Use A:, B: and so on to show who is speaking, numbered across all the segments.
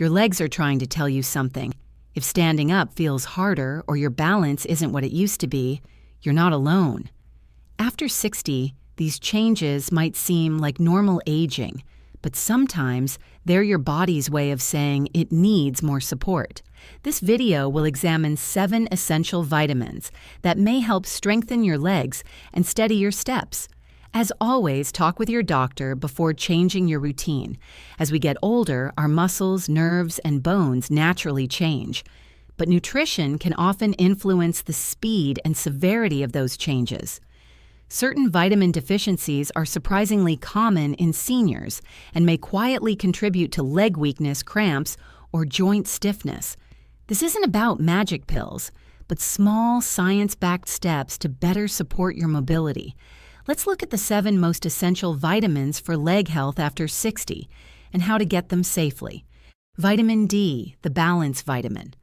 A: Your legs are trying to tell you something. If standing up feels harder or your balance isn't what it used to be, you're not alone. After 60, these changes might seem like normal aging, but sometimes they're your body's way of saying it needs more support. This video will examine 7 essential vitamins that may help strengthen your legs and steady your steps. As always, talk with your doctor before changing your routine. As we get older, our muscles, nerves, and bones naturally change. But nutrition can often influence the speed and severity of those changes. Certain vitamin deficiencies are surprisingly common in seniors and may quietly contribute to leg weakness, cramps, or joint stiffness. This isn't about magic pills, but small science-backed steps to better support your mobility. Let's look at the 7 most essential vitamins for leg health after 60 and how to get them safely. Vitamin D, the balance vitamin.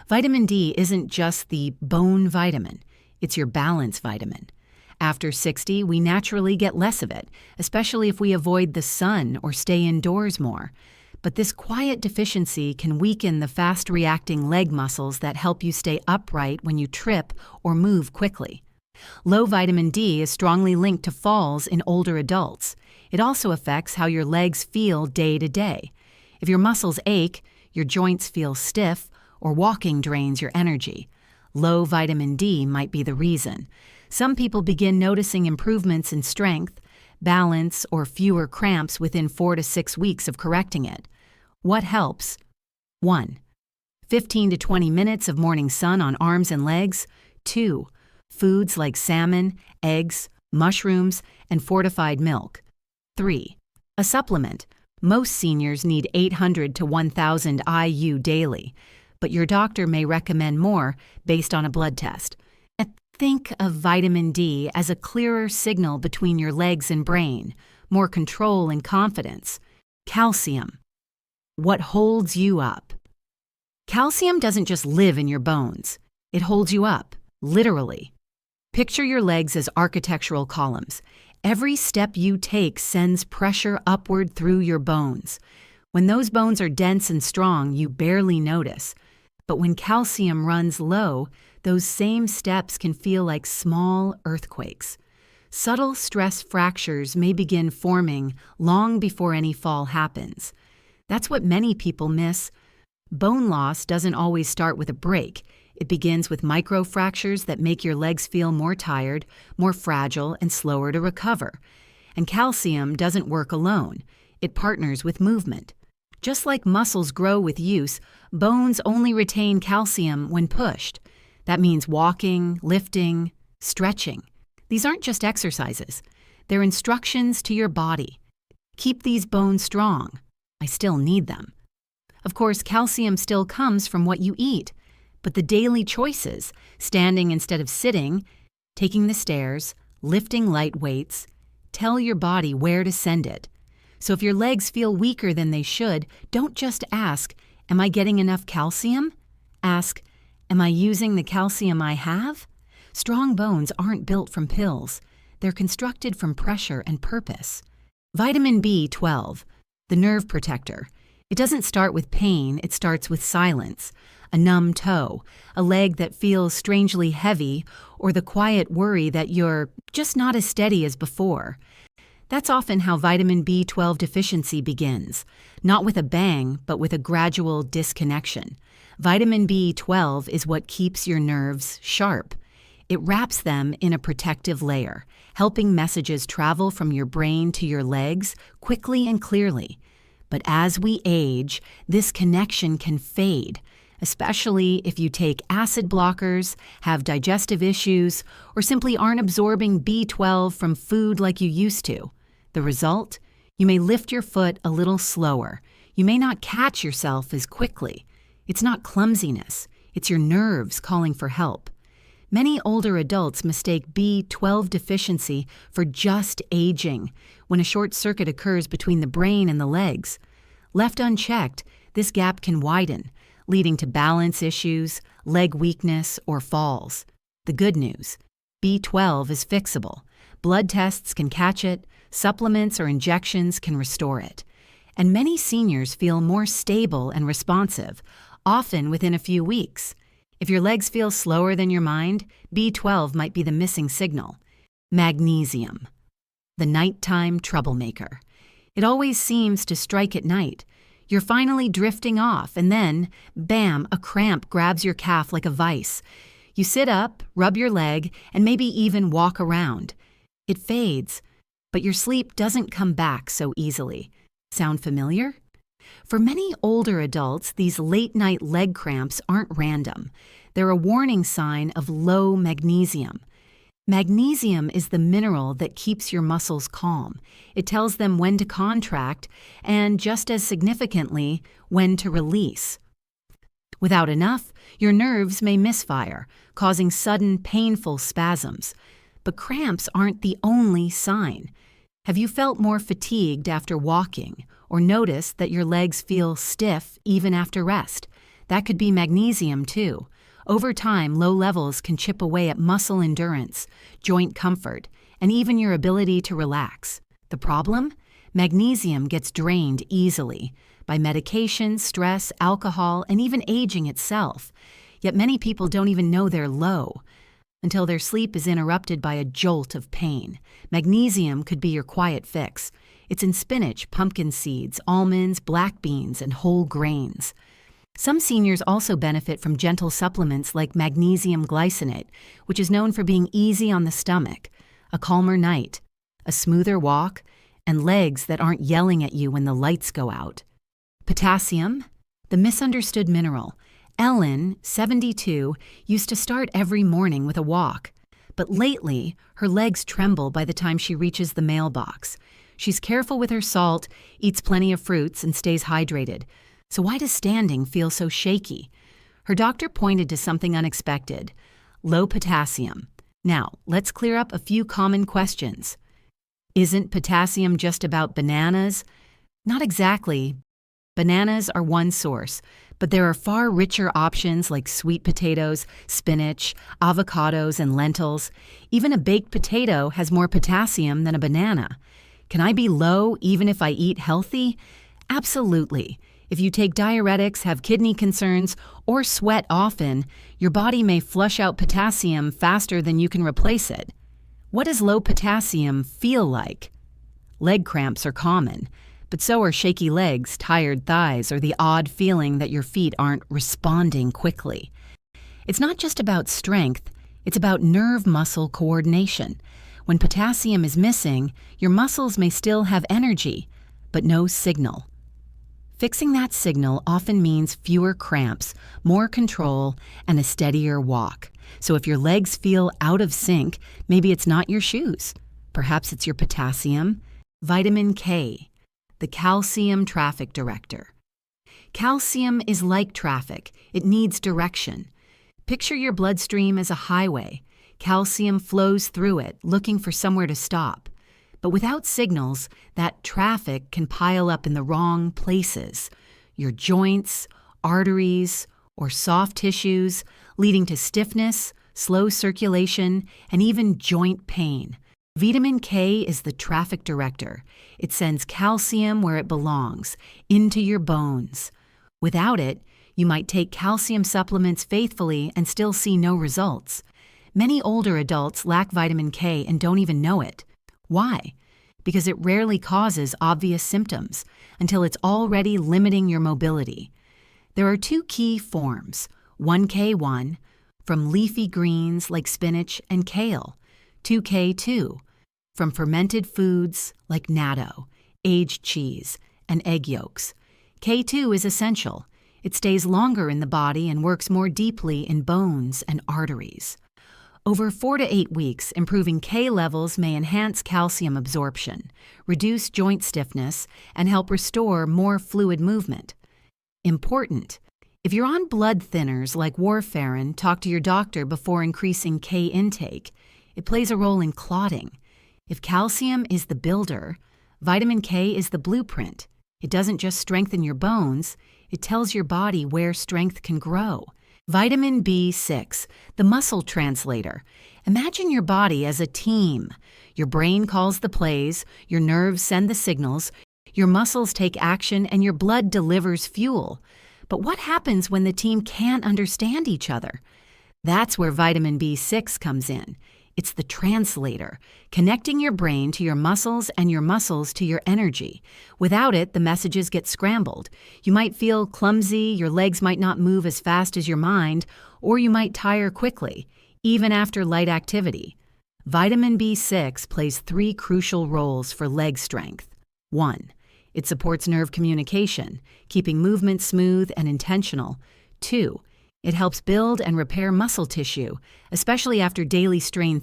A: Vitamin D isn't just the bone vitamin, it's your balance vitamin. After 60, we naturally get less of it, especially if we avoid the sun or stay indoors more. But this quiet deficiency can weaken the fast-reacting leg muscles that help you stay upright when you trip or move quickly. Low vitamin D is strongly linked to falls in older adults. It also affects how your legs feel day to day. If your muscles ache, your joints feel stiff, or walking drains your energy, low vitamin D might be the reason. Some people begin noticing improvements in strength, balance, or fewer cramps within 4 to 6 weeks of correcting it. What helps? 1. 15 to 20 minutes of morning sun on arms and legs. 2. Foods like salmon, eggs, mushrooms, and fortified milk. 3. A supplement. Most seniors need 800 to 1,000 IU daily, but your doctor may recommend more based on a blood test. And think of vitamin D as a clearer signal between your legs and brain, more control and confidence. Calcium. What holds you up? Calcium doesn't just live in your bones. It holds you up, literally. Picture your legs as architectural columns. Every step you take sends pressure upward through your bones. When those bones are dense and strong, you barely notice. But when calcium runs low, those same steps can feel like small earthquakes. Subtle stress fractures may begin forming long before any fall happens. That's what many people miss. Bone loss doesn't always start with a break. It begins with microfractures that make your legs feel more tired, more fragile, and slower to recover. And calcium doesn't work alone. It partners with movement. Just like muscles grow with use, bones only retain calcium when pushed. That means walking, lifting, stretching. These aren't just exercises. They're instructions to your body. Keep these bones strong. I still need them. Of course, calcium still comes from what you eat. But the daily choices, standing instead of sitting, taking the stairs, lifting light weights, tell your body where to send it. So if your legs feel weaker than they should, don't just ask, am I getting enough calcium? Ask, am I using the calcium I have? Strong bones aren't built from pills. They're constructed from pressure and purpose. Vitamin B12, the nerve protector. It doesn't start with pain, it starts with silence. A numb toe, a leg that feels strangely heavy, or the quiet worry that you're just not as steady as before. That's often how vitamin B12 deficiency begins, not with a bang, but with a gradual disconnection. Vitamin B12 is what keeps your nerves sharp. It wraps them in a protective layer, helping messages travel from your brain to your legs quickly and clearly. But as we age, this connection can fade, especially if you take acid blockers, have digestive issues, or simply aren't absorbing B12 from food like you used to. The result? You may lift your foot a little slower. You may not catch yourself as quickly. It's not clumsiness. It's your nerves calling for help. Many older adults mistake B12 deficiency for just aging when a short circuit occurs between the brain and the legs. Left unchecked, this gap can widen, leading to balance issues, leg weakness, or falls. The good news, B12 is fixable. Blood tests can catch it, supplements or injections can restore it. And many seniors feel more stable and responsive, often within a few weeks. If your legs feel slower than your mind, B12 might be the missing signal. Magnesium, the nighttime troublemaker. It always seems to strike at night. You're finally drifting off, and then, bam, a cramp grabs your calf like a vice. You sit up, rub your leg, and maybe even walk around. It fades, but your sleep doesn't come back so easily. Sound familiar? For many older adults, these late-night leg cramps aren't random. They're a warning sign of low magnesium. Magnesium is the mineral that keeps your muscles calm. It tells them when to contract and, just as significantly, when to release. Without enough, your nerves may misfire, causing sudden, painful spasms. But cramps aren't the only sign. Have you felt more fatigued after walking, or noticed that your legs feel stiff even after rest? That could be magnesium, too. Over time, low levels can chip away at muscle endurance, joint comfort, and even your ability to relax. The problem? Magnesium gets drained easily by medication, stress, alcohol, and even aging itself. Yet many people don't even know they're low until their sleep is interrupted by a jolt of pain. Magnesium could be your quiet fix. It's in spinach, pumpkin seeds, almonds, black beans, and whole grains. Some seniors also benefit from gentle supplements like magnesium glycinate, which is known for being easy on the stomach, a calmer night, a smoother walk, and legs that aren't yelling at you when the lights go out. Potassium, the misunderstood mineral. Ellen, 72, used to start every morning with a walk, but lately her legs tremble by the time she reaches the mailbox. She's careful with her salt, eats plenty of fruits, and stays hydrated. So why does standing feel so shaky? Her doctor pointed to something unexpected: low potassium. Now, let's clear up a few common questions. Isn't potassium just about bananas? Not exactly. Bananas are one source, but there are far richer options like sweet potatoes, spinach, avocados, and lentils. Even a baked potato has more potassium than a banana. Can I be low even if I eat healthy? Absolutely. If you take diuretics, have kidney concerns, or sweat often, your body may flush out potassium faster than you can replace it. What does low potassium feel like? Leg cramps are common, but so are shaky legs, tired thighs, or the odd feeling that your feet aren't responding quickly. It's not just about strength, it's about nerve-muscle coordination. When potassium is missing, your muscles may still have energy, but no signal. Fixing that signal often means fewer cramps, more control, and a steadier walk. So if your legs feel out of sync, maybe it's not your shoes. Perhaps it's your potassium. Vitamin K, the calcium traffic director. Calcium is like traffic. It needs direction. Picture your bloodstream as a highway. Calcium flows through it, looking for somewhere to stop. But without signals, that traffic can pile up in the wrong places. Your joints, arteries, or soft tissues, leading to stiffness, slow circulation, and even joint pain. Vitamin K is the traffic director. It sends calcium where it belongs, into your bones. Without it, you might take calcium supplements faithfully and still see no results. Many older adults lack vitamin K and don't even know it. Why? Because it rarely causes obvious symptoms until it's already limiting your mobility. There are two key forms: 1K1 from leafy greens like spinach and kale, 2K2 from fermented foods like natto, aged cheese, and egg yolks. K2 is essential. It stays longer in the body and works more deeply in bones and arteries. Over 4 to 8 weeks, improving K levels may enhance calcium absorption, reduce joint stiffness, and help restore more fluid movement. Important: if you're on blood thinners like warfarin, talk to your doctor before increasing K intake. It plays a role in clotting. If calcium is the builder, vitamin K is the blueprint. It doesn't just strengthen your bones, it tells your body where strength can grow. Vitamin B6, the muscle translator. Imagine your body as a team. Your brain calls the plays, your nerves send the signals, Your muscles take action and your blood delivers fuel. But what happens when the team can't understand each other? That's where vitamin B6 comes in. It's the translator, connecting your brain to your muscles and your muscles to your energy. Without it, the messages get scrambled. You might feel clumsy, your legs might not move as fast as your mind, or you might tire quickly, even after light activity. Vitamin B6 plays 3 crucial roles for leg strength. 1. It supports nerve communication, keeping movement smooth and intentional. 2. It helps build and repair muscle tissue, especially after daily strain.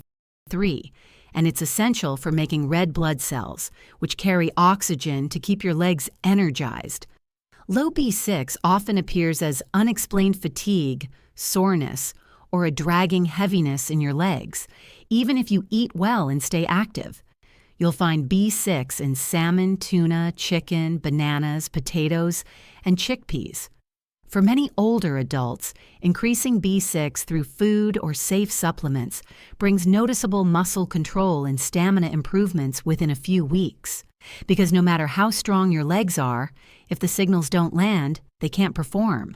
A: 3. And it's essential for making red blood cells, which carry oxygen to keep your legs energized. Low B6 often appears as unexplained fatigue, soreness, or a dragging heaviness in your legs, even if you eat well and stay active. You'll find B6 in salmon, tuna, chicken, bananas, potatoes, and chickpeas. For many older adults, increasing B6 through food or safe supplements brings noticeable muscle control and stamina improvements within a few weeks. Because no matter how strong your legs are, if the signals don't land, they can't perform.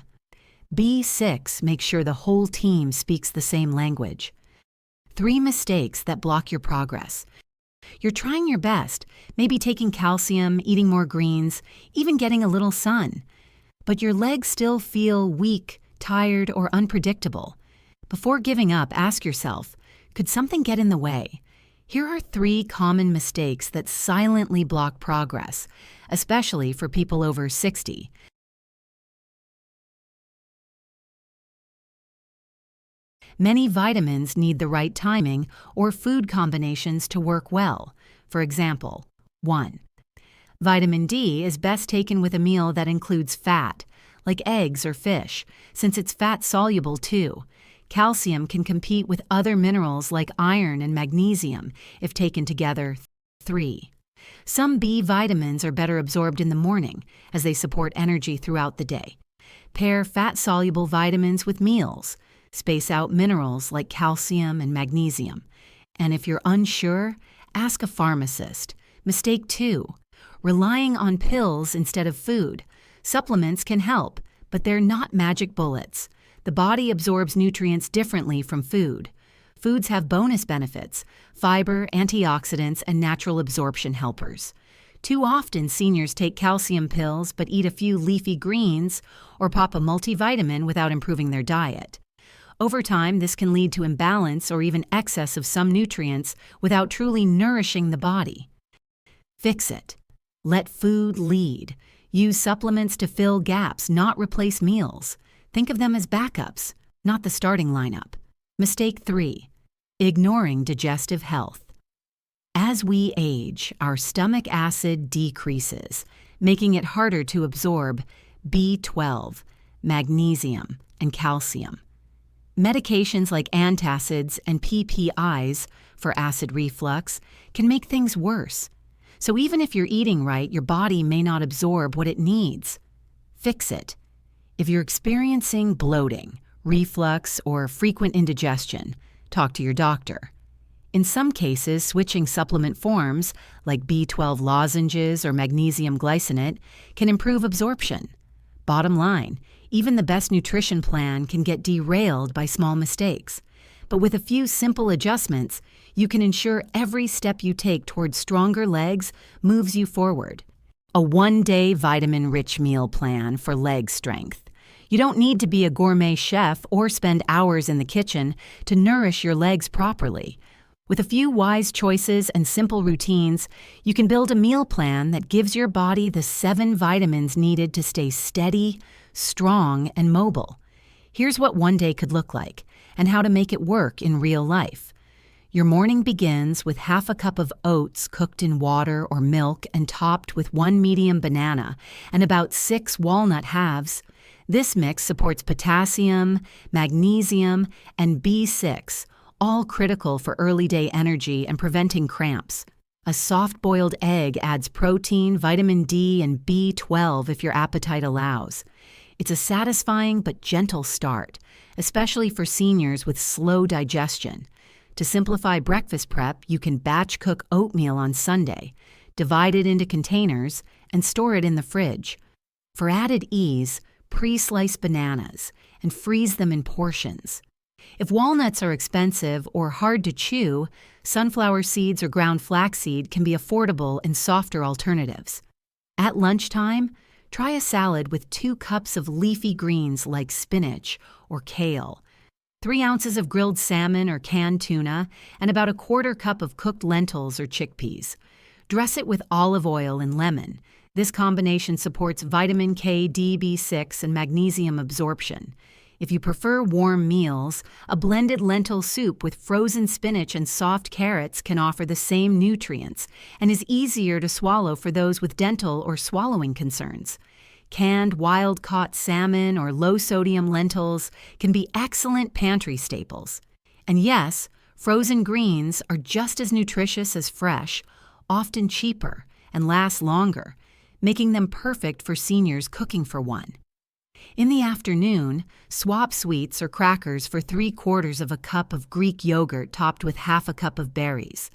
A: B6 makes sure the whole team speaks the same language. 3 mistakes that block your progress. You're trying your best, maybe taking calcium, eating more greens, even getting a little sun. But your legs still feel weak, tired, or unpredictable. Before giving up, ask yourself, could something get in the way? Here are 3 common mistakes that silently block progress, especially for people over 60. Many vitamins need the right timing or food combinations to work well. For example, 1. Vitamin D is best taken with a meal that includes fat, like eggs or fish, since it's fat-soluble too. Calcium can compete with other minerals like iron and magnesium if taken together. 3. Some B vitamins are better absorbed in the morning, as they support energy throughout the day. Pair fat-soluble vitamins with meals. Space out minerals like calcium and magnesium. And if you're unsure, ask a pharmacist. Mistake 2. Relying on pills instead of food. Supplements can help, but they're not magic bullets. The body absorbs nutrients differently from food. Foods have bonus benefits: fiber, antioxidants, and natural absorption helpers. Too often, seniors take calcium pills but eat a few leafy greens or pop a multivitamin without improving their diet. Over time, this can lead to imbalance or even excess of some nutrients without truly nourishing the body. Fix it. Let food lead. Use supplements to fill gaps, not replace meals. Think of them as backups, not the starting lineup. Mistake 3. Ignoring digestive health. As we age, our stomach acid decreases, making it harder to absorb B12, magnesium, and calcium. Medications like antacids and PPIs for acid reflux can make things worse. So even if you're eating right, your body may not absorb what it needs. Fix it. If you're experiencing bloating, reflux, or frequent indigestion, talk to your doctor. In some cases, switching supplement forms, like B12 lozenges or magnesium glycinate, can improve absorption. Bottom line, even the best nutrition plan can get derailed by small mistakes. But with a few simple adjustments, you can ensure every step you take towards stronger legs moves you forward. A one-day vitamin-rich meal plan for leg strength. You don't need to be a gourmet chef or spend hours in the kitchen to nourish your legs properly. With a few wise choices and simple routines, you can build a meal plan that gives your body the 7 vitamins needed to stay steady, strong, and mobile. Here's what one day could look like, and how to make it work in real life. Your morning begins with half a cup of oats cooked in water or milk and topped with 1 medium banana and about 6 walnut halves. This mix supports potassium, magnesium, and B6, all critical for early day energy and preventing cramps. A soft-boiled egg adds protein, vitamin D, and B12 if your appetite allows. It's a satisfying but gentle start, especially for seniors with slow digestion. To simplify breakfast prep, you can batch cook oatmeal on Sunday, divide it into containers, and store it in the fridge. For added ease, pre-slice bananas and freeze them in portions. If walnuts are expensive or hard to chew, sunflower seeds or ground flaxseed can be affordable and softer alternatives. At lunchtime, try a salad with 2 cups of leafy greens like spinach or kale, 3 ounces of grilled salmon or canned tuna, and about 1/4 cup of cooked lentils or chickpeas. Dress it with olive oil and lemon. This combination supports vitamin K, D, B6, and magnesium absorption. If you prefer warm meals, a blended lentil soup with frozen spinach and soft carrots can offer the same nutrients and is easier to swallow for those with dental or swallowing concerns. Canned wild-caught salmon or low-sodium lentils can be excellent pantry staples. And yes, frozen greens are just as nutritious as fresh, often cheaper, and last longer, making them perfect for seniors cooking for one. In the afternoon, swap sweets or crackers for 3/4 of a cup of Greek yogurt topped with 1/2 cup of berries.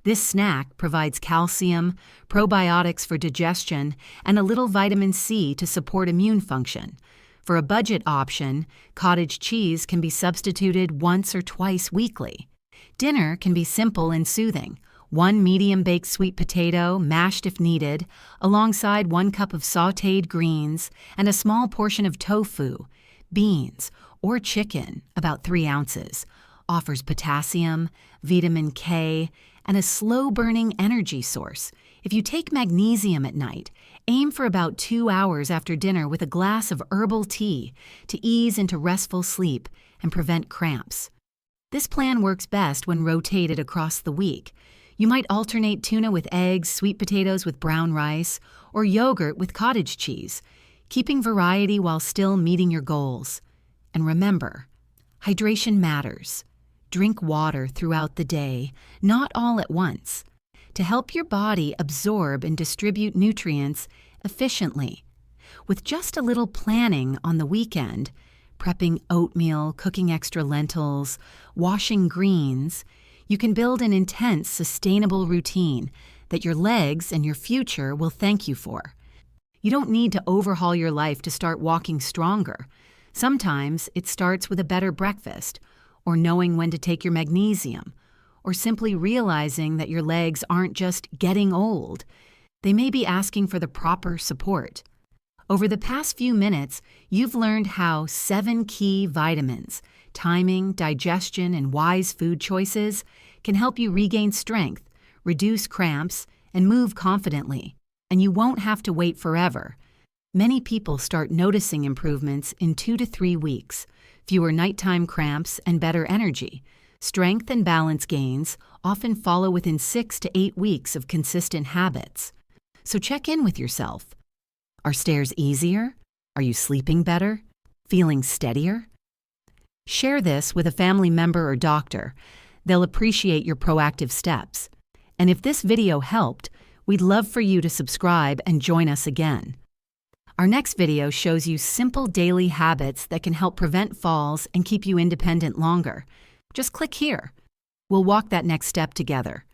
A: This snack provides calcium, probiotics for digestion, and a little vitamin C to support immune function. For a budget option, cottage cheese can be substituted once or twice weekly. Dinner can be simple and soothing. 1 medium-baked sweet potato, mashed if needed, alongside 1 cup of sautéed greens and a small portion of tofu, beans, or chicken, about 3 ounces, offers potassium, vitamin K, and a slow-burning energy source. If you take magnesium at night, aim for about 2 hours after dinner with a glass of herbal tea to ease into restful sleep and prevent cramps. This plan works best when rotated across the week. You might alternate tuna with eggs, sweet potatoes with brown rice, or yogurt with cottage cheese, keeping variety while still meeting your goals. And remember, hydration matters. Drink water throughout the day, not all at once, to help your body absorb and distribute nutrients efficiently. With just a little planning on the weekend, prepping oatmeal, cooking extra lentils, washing greens, you can build an intense, sustainable routine that your legs and your future will thank you for. You don't need to overhaul your life to start walking stronger. Sometimes it starts with a better breakfast, or knowing when to take your magnesium, or simply realizing that your legs aren't just getting old. They may be asking for the proper support. Over the past few minutes, you've learned how 7 key vitamins, timing, digestion, and wise food choices can help you regain strength, reduce cramps, and move confidently. And you won't have to wait forever. Many people start noticing improvements in 2 to 3 weeks, fewer nighttime cramps, and better energy. Strength and balance gains often follow within 6 to 8 weeks of consistent habits. So check in with yourself. Are stairs easier? Are you sleeping better? Feeling steadier? Share this with a family member or doctor. They'll appreciate your proactive steps. And if this video helped, we'd love for you to subscribe and join us again. Our next video shows you simple daily habits that can help prevent falls and keep you independent longer. Just click here. We'll walk that next step together.